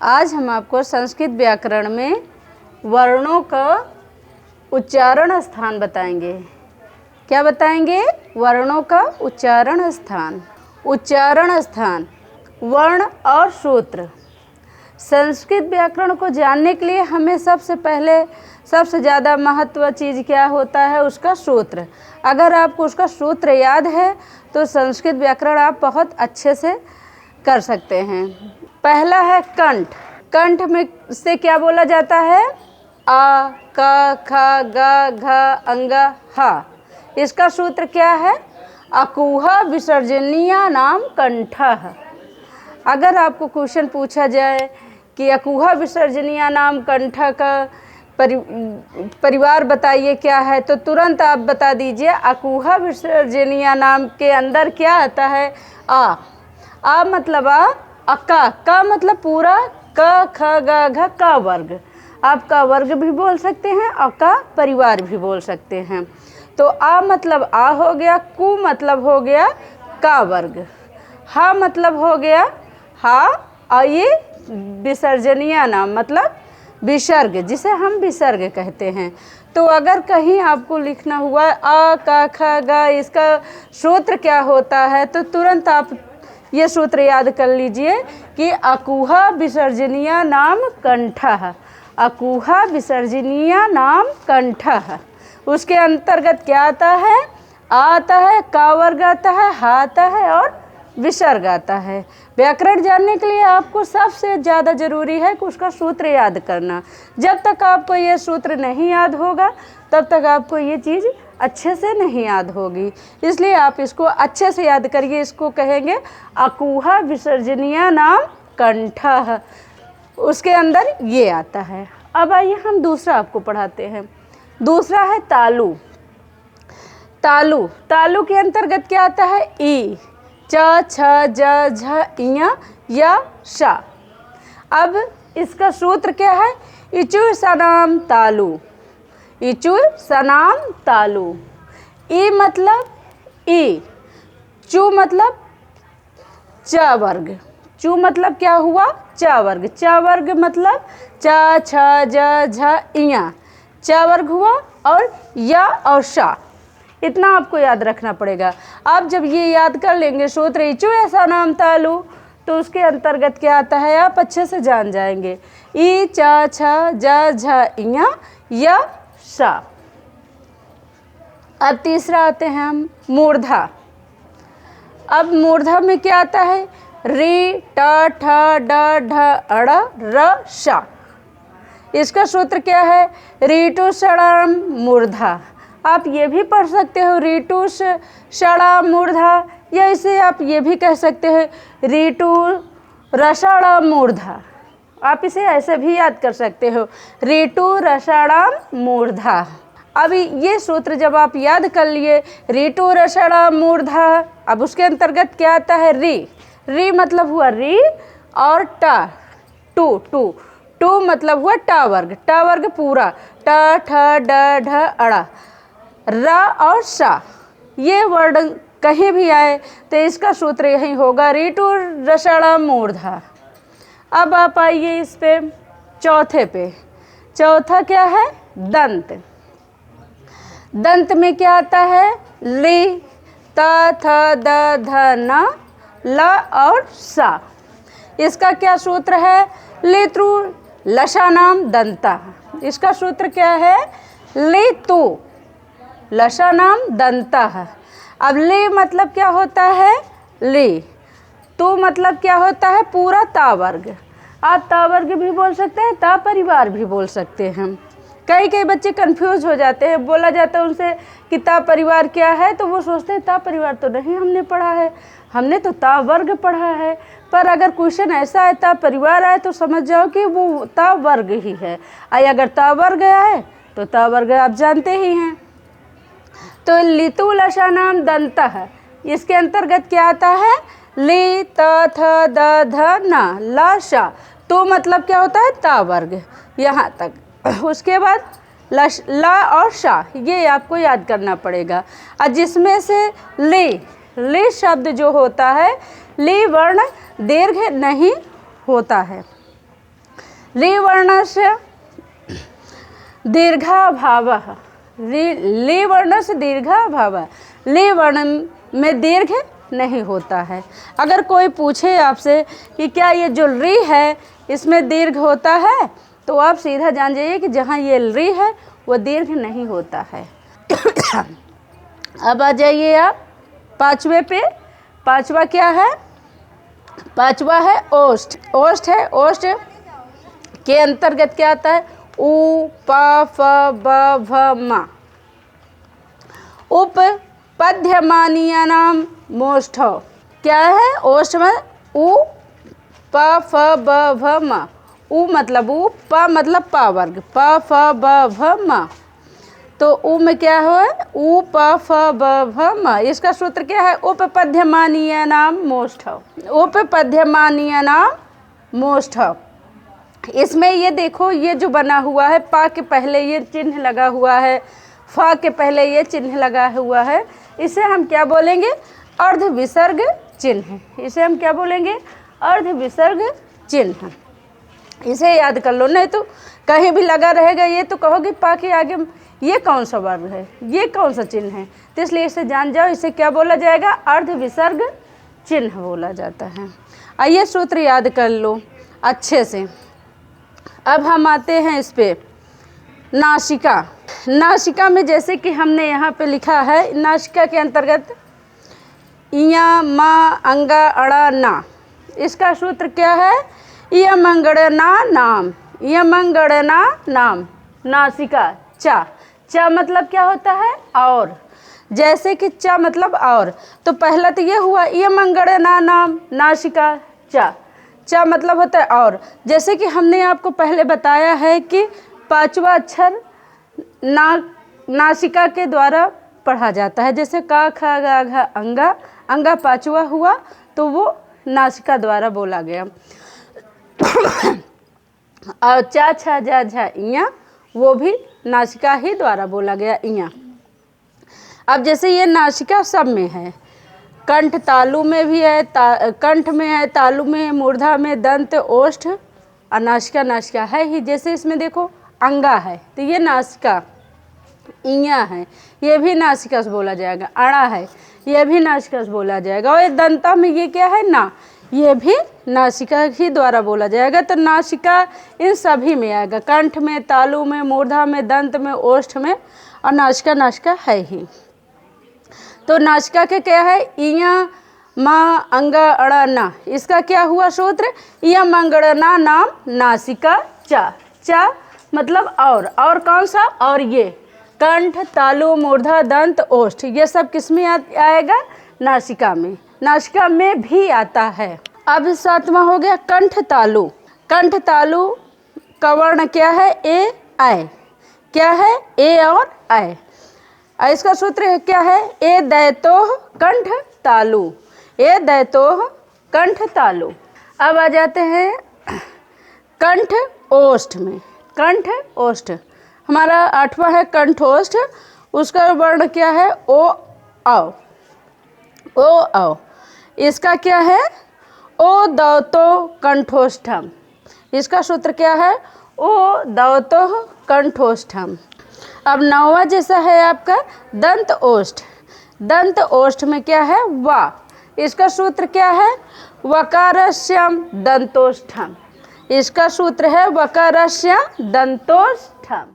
आज हम आपको संस्कृत व्याकरण में वर्णों का उच्चारण स्थान बताएंगे। क्या बताएंगे? वर्णों का उच्चारण स्थान। उच्चारण स्थान, वर्ण और सूत्र। संस्कृत व्याकरण को जानने के लिए हमें सबसे ज़्यादा महत्व चीज़ क्या होता है? उसका सूत्र। अगर आपको उसका सूत्र याद है तो संस्कृत व्याकरण आप बहुत अच्छे से कर सकते हैं। पहला है कंठ। कंठ में से क्या बोला जाता है? आ, क, ख, ग, घ, अंग, ह। इसका सूत्र क्या है? अकुह विसर्जनीय नाम कंठः। अगर आपको क्वेश्चन पूछा जाए कि अकुह विसर्जनीय नाम कंठः का परिवार बताइए क्या है, तो तुरंत आप बता दीजिए अकुह विसर्जनीय नाम के अंदर क्या आता है? आ मतलब अका, का मतलब पूरा, क, ख, ग, घ, का वर्ग। आप का वर्ग भी बोल सकते हैं और का परिवार भी बोल सकते हैं। तो आ मतलब आ हो गया, कु मतलब हो गया का वर्ग, हा मतलब हो गया हा, और ये विसर्जनीय नाम मतलब विसर्ग, जिसे हम विसर्ग कहते हैं। तो अगर कहीं आपको लिखना हुआ आ, का, ख, ग, इसका सूत्र क्या होता है, तो तुरंत आप ये सूत्र याद कर लीजिए कि अकुह विसर्जनीय नाम कंठः। अकुह विसर्जनीय नाम कंठः। उसके अंतर्गत क्या आता है? आ आता है, का वर्ग आता है, हा आता है और विसर्ग आता है। व्याकरण जानने के लिए आपको सबसे ज़्यादा ज़रूरी है कि उसका सूत्र याद करना। जब तक आपको ये सूत्र नहीं याद होगा तब तक आपको ये चीज़ अच्छे से नहीं याद होगी। इसलिए आप इसको अच्छे से याद करिए। इसको कहेंगे अकुह विसर्जनीय नाम कंठः। उसके अंदर ये आता है। अब आइए हम दूसरा आपको पढ़ाते हैं। दूसरा है तालु। तालु, तालु के अंतर्गत क्या आता है? ई, च, छ, ज, झ, इया या शा। अब इसका सूत्र क्या है? इचु सनाम तालु। इचु सनाम तालु। ई मतलब ई, चु मतलब च वर्ग। चु मतलब क्या हुआ? च वर्ग। च वर्ग मतलब च, छ, ज, झ, इया, च वर्ग हुआ, और या और शा। इतना आपको याद रखना पड़ेगा। आप जब ये याद कर लेंगे सूत्र इचु ऐसा नाम तालु, तो उसके अंतर्गत क्या आता है आप अच्छे से जान जाएंगे। ई, च, छ, ज, झ, इया या शा। अब तीसरा आते हैं हम मूर्धा। अब मूर्धा में क्या आता है? री, ट, ठ, ड, ढ, अड़, र, शा। इसका सूत्र क्या है? रीटु षणाम मूर्धा। आप ये भी पढ़ सकते हो रीटु षणाम मूर्धा, या इसे आप ये भी कह सकते हैं रीटु रषणाम मूर्धा। आप इसे ऐसे भी याद कर सकते हो, रीटु रषणाम मूर्धा। अब ये सूत्र जब आप याद कर लिए रीटु रषणाम मूर्धा, अब उसके अंतर्गत क्या आता है? री। री मतलब हुआ री और टा, टू, टू, टू मतलब हुआ टा वर्ग। टा वर्ग पूरा, ट, ठ, ड, ढ, अड़ा, रा और शा। ये वर्ड कहीं भी आए तो इसका सूत्र यही होगा, रीटु रषणाम मूर्धा। अब आप आइए इस पे चौथे पे। चौथा क्या है? दंत। दंत में क्या आता है? ली, त, थ, द, ध, न, ल और सा। इसका क्या सूत्र है? लितु लशानाम दंतः। इसका सूत्र क्या है? लितु लशानाम दंतः। अब ले मतलब क्या होता है? ले। तो मतलब क्या होता है? पूरा ता वर्ग। आप ता वर्ग भी बोल सकते हैं, ता परिवार भी बोल सकते हैं। कई बच्चे कंफ्यूज हो जाते हैं। बोला जाता है उनसे कि ता परिवार क्या है, तो वो सोचते हैं ता परिवार तो नहीं हमने पढ़ा है, हमने तो ता वर्ग पढ़ा है। पर अगर क्वेश्चन ऐसा है ता परिवार आए तो समझ जाओ कि वो ता वर्ग ही है। अगर ता वर्ग आए तो ता वर्ग आप जानते ही हैं। तो लितु लशानाम दंतः, इसके अंतर्गत क्या आता है? ली, त, थ, द, ध, न, ल, शा। तो मतलब क्या होता है? ता वर्ग, यहाँ तक। उसके बाद ला और शा, ये आपको याद करना पड़ेगा। और जिसमें से ले शब्द जो होता है, ले वर्ण दीर्घ नहीं होता है। ली वर्णस्य दीर्घाभावः, ली वर्णस्य दीर्घाभावः, ली वर्ण में दीर्घ नहीं होता है। अगर कोई पूछे आपसे कि क्या ये जो री है इसमें दीर्घ होता है, तो आप सीधा जान जाइए कि जहाँ ये री है वो दीर्घ नहीं होता है। अब आ जाइए आप पांचवे पे। पांचवा क्या है? पांचवा है ओष्ठ। ओष्ठ है, ओष्ठ के अंतर्गत क्या आता है? उ प फ ब भ म। उप पद्यमानीयानाम मोष्ठ। क्या है ओष्ठ में? उ प फ ब भ म। उ मतलब उ, प मतलब प वर्ग, प फ ब भ म। तो उ में क्या है? उ प फ ब भ म। इसका सूत्र क्या है? उपपद्यमानीयानाम मोष्ठ। उपपद्यमानीयानाम मोष्ठ। इसमें ये देखो, ये जो बना हुआ है, पा के पहले ये चिन्ह लगा हुआ है, फा के पहले ये चिन्ह लगा हुआ है, इसे हम क्या बोलेंगे? अर्ध विसर्ग चिन्ह। इसे हम क्या बोलेंगे? अर्ध विसर्ग चिन्ह। इसे याद कर लो, नहीं तो कहीं भी लगा रहेगा ये तो कहोगे पा के आगे ये कौन सा वर्ग है, ये कौन सा चिन्ह है। तो इसलिए इसे जान जाओ, इसे क्या बोला जाएगा? अर्ध विसर्ग चिन्ह बोला जाता है। आइए सूत्र याद कर लो अच्छे से। अब हम आते हैं इस पे नासिका। नासिका में जैसे कि हमने यहाँ पे लिखा है, नासिका के अंतर्गत इया मा अंगा अड़ा ना। इसका सूत्र क्या है? इयमंगड़ना नाम, इयमंगड़ना नाम। नासिका चा, चा मतलब क्या होता है? और। जैसे कि चा मतलब और, तो पहला तो ये हुआ इयमंगड़ना नाम, नासिका चा। चा मतलब होता है और। जैसे कि हमने आपको पहले बताया है कि पांचवा अक्षर नासिका के द्वारा पढ़ा जाता है। जैसे का खा गा घा अंगा, अंगा पांचवा हुआ तो वो नासिका द्वारा बोला गया। और चा छा जा झा इया, वो भी नासिका ही द्वारा बोला गया, इया। अब जैसे ये नासिका सब में है, कंठ तालु में भी है, कंठ में है, तालु में, मूर्धा में, दंत, ओष्ठ और नासिका। नासिका है ही। जैसे इसमें देखो अंगा है तो ये नासिका, इया है ये भी नासिका से बोला जाएगा, अड़ा है ये भी नासिका से बोला जाएगा, और दंता में ये क्या है? ना, ये भी नासिका ही द्वारा बोला जाएगा। तो नासिका इन सभी में आएगा, कंठ में, तालु में, मूर्धा में, दंत में, ओष्ठ में, और नासिका नासिका है ही। तो नासिका के क्या है? इया मा अंगा अड़ा ना। इसका क्या हुआ सूत्र? इया मंगड़ना नाम नासिका चा। चा मतलब और कौन सा? और ये कंठ, तालु, मूर्धा, दंत, ओष्ठ, ये सब किस में आएगा? नासिका में। नासिका में भी आता है। अब सातवां हो गया कंठ तालु। कंठ तालु का वर्ण क्या है? ए आय। क्या है? ए और आय। इसका सूत्र क्या है? ए दैतोह कंठ तालु, ए दैतोह कंठ तालु। अब आ जाते हैं कंठ ओष्ठ में। कंठ ओष्ठ हमारा आठवां है कंठोष्ठ। उसका वर्ण क्या है? ओ औ, ओ औ। इसका क्या है? ओ दौतो कंठोष्ठम। इसका सूत्र क्या है? ओ दौतो कंठोष्ठम। अब नौवां जैसा है आपका दंत ओष्ठ। दंत ओष्ठ में क्या है? वा। इसका सूत्र क्या है? वकारस्यम दंतोष्ठम। इसका सूत्र है वकारस्यम दंतोष्ठम।